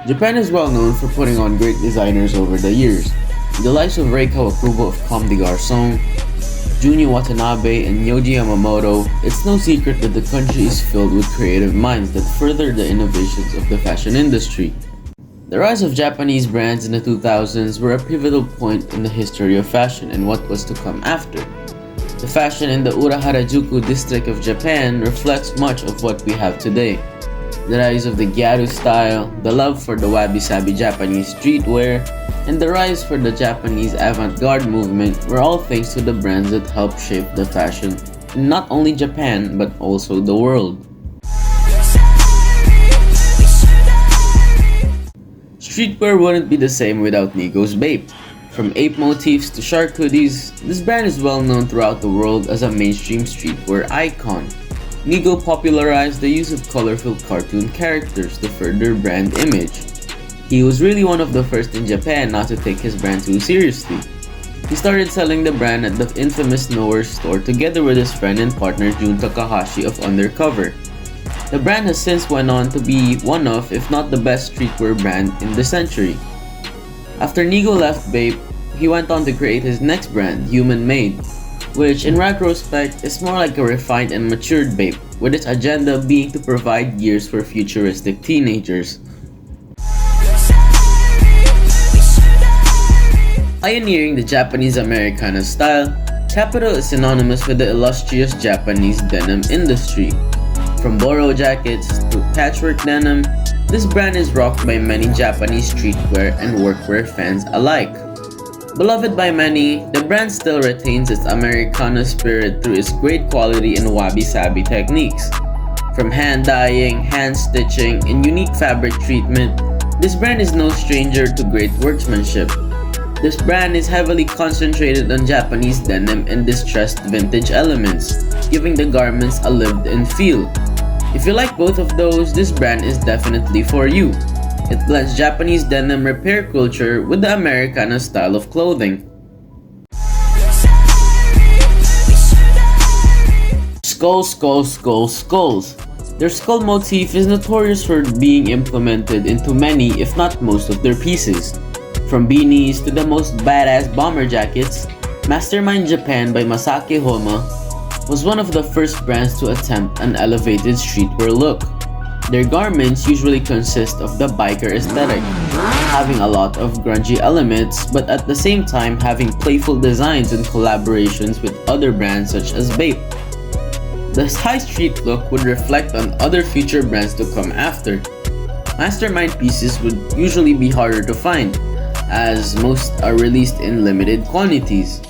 Japan is well known for putting on great designers over the years. The likes of Rei Kawakubo of Comme des Garçons, Junya Watanabe, and Yoji Yamamoto, it's no secret that the country is filled with creative minds that further the innovations of the fashion industry. The rise of Japanese brands in the 2000s were a pivotal point in the history of fashion and what was to come after. The fashion in the Ura-Harajuku district of Japan reflects much of what we have today. The rise of the gyaru style, the love for the wabi-sabi Japanese streetwear, and the rise for the Japanese avant-garde movement were all thanks to the brands that helped shape the fashion in not only Japan but also the world. Streetwear wouldn't be the same without Nigo's Bape. From ape motifs to shark hoodies, this brand is well known throughout the world as a mainstream streetwear icon. Nigo popularized the use of colorful cartoon characters to further brand image. He was really one of the first in Japan not to take his brand too seriously. He started selling the brand at the infamous Nowhere store together with his friend and partner Jun Takahashi of Undercover. The brand has since went on to be one of, if not the best streetwear brand in the century. After Nigo left Bape, he went on to create his next brand, Human Made, which in retrospect is more like a refined and matured Bape, with its agenda being to provide gears for futuristic teenagers. Pioneering the Japanese Americana style, Capital is synonymous with the illustrious Japanese denim industry. From boro jackets to patchwork denim, this brand is rocked by many Japanese streetwear and workwear fans alike. Beloved by many, the brand still retains its Americana spirit through its great quality and wabi-sabi techniques. From hand dyeing, hand stitching, and unique fabric treatment, this brand is no stranger to great workmanship. This brand is heavily concentrated on Japanese denim and distressed vintage elements, giving the garments a lived-in feel. If you like both of those, this brand is definitely for you. It blends Japanese denim repair culture with the Americana style of clothing. Skulls. Their skull motif is notorious for being implemented into many, if not most, of their pieces. From beanies to the most badass bomber jackets, Mastermind Japan by Masaki Homa was one of the first brands to attempt an elevated streetwear look. Their garments usually consist of the biker aesthetic, having a lot of grungy elements but at the same time having playful designs and collaborations with other brands such as Bape. This high street look would reflect on other future brands to come after. Mastermind pieces would usually be harder to find, as most are released in limited quantities.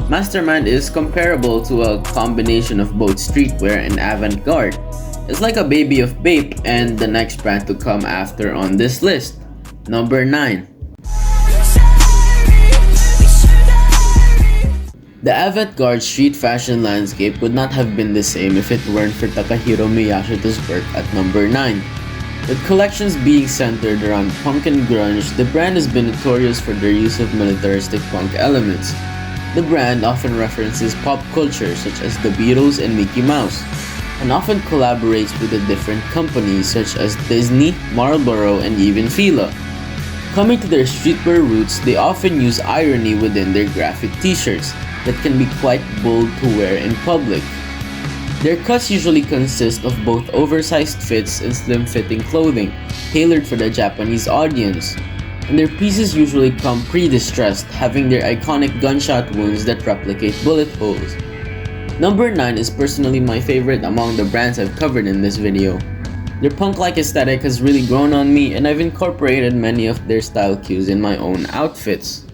Mastermind is comparable to a combination of both streetwear and avant-garde. It's like a baby of Bape and the next brand to come after on this list. Number 9. The avant-garde street fashion landscape would not have been the same if it weren't for Takahiro Miyashita's work at number 9. With collections being centered around punk and grunge, the brand has been notorious for their use of militaristic punk elements. The brand often references pop culture such as the Beatles and Mickey Mouse, and often collaborates with the different companies such as Disney, Marlboro, and even Fila. Coming to their streetwear roots, they often use irony within their graphic t-shirts that can be quite bold to wear in public. Their cuts usually consist of both oversized fits and slim-fitting clothing, tailored for the Japanese audience. And their pieces usually come pre-distressed, having their iconic gunshot wounds that replicate bullet holes. Number 9 is personally my favorite among the brands I've covered in this video. Their punk-like aesthetic has really grown on me, and I've incorporated many of their style cues in my own outfits.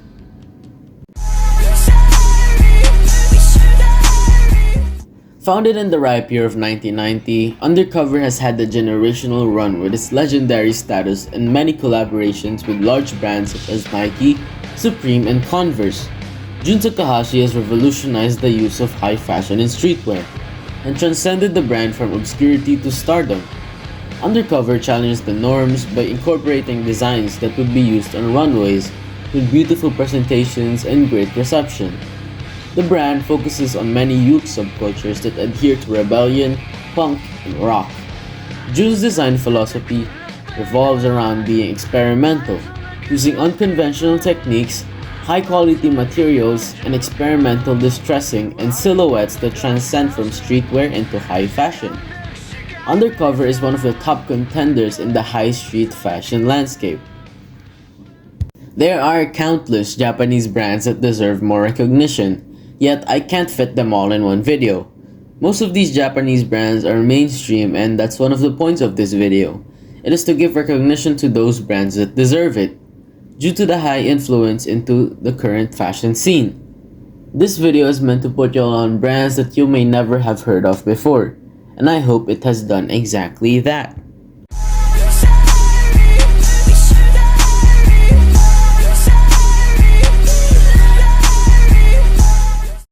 Founded in the ripe year of 1990, Undercover has had a generational run with its legendary status and many collaborations with large brands such as Nike, Supreme, and Converse. Jun Takahashi has revolutionized the use of high fashion in streetwear and transcended the brand from obscurity to stardom. Undercover challenged the norms by incorporating designs that would be used on runways with beautiful presentations and great reception. The brand focuses on many youth subcultures that adhere to rebellion, punk, and rock. Jun's design philosophy revolves around being experimental, using unconventional techniques, high-quality materials, and experimental distressing and silhouettes that transcend from streetwear into high fashion. Undercover is one of the top contenders in the high street fashion landscape. There are countless Japanese brands that deserve more recognition, yet I can't fit them all in one video. Most of these Japanese brands are mainstream, and that's one of the points of this video. It is to give recognition to those brands that deserve it, due to the high influence into the current fashion scene. This video is meant to put y'all on brands that you may never have heard of before, and I hope it has done exactly that.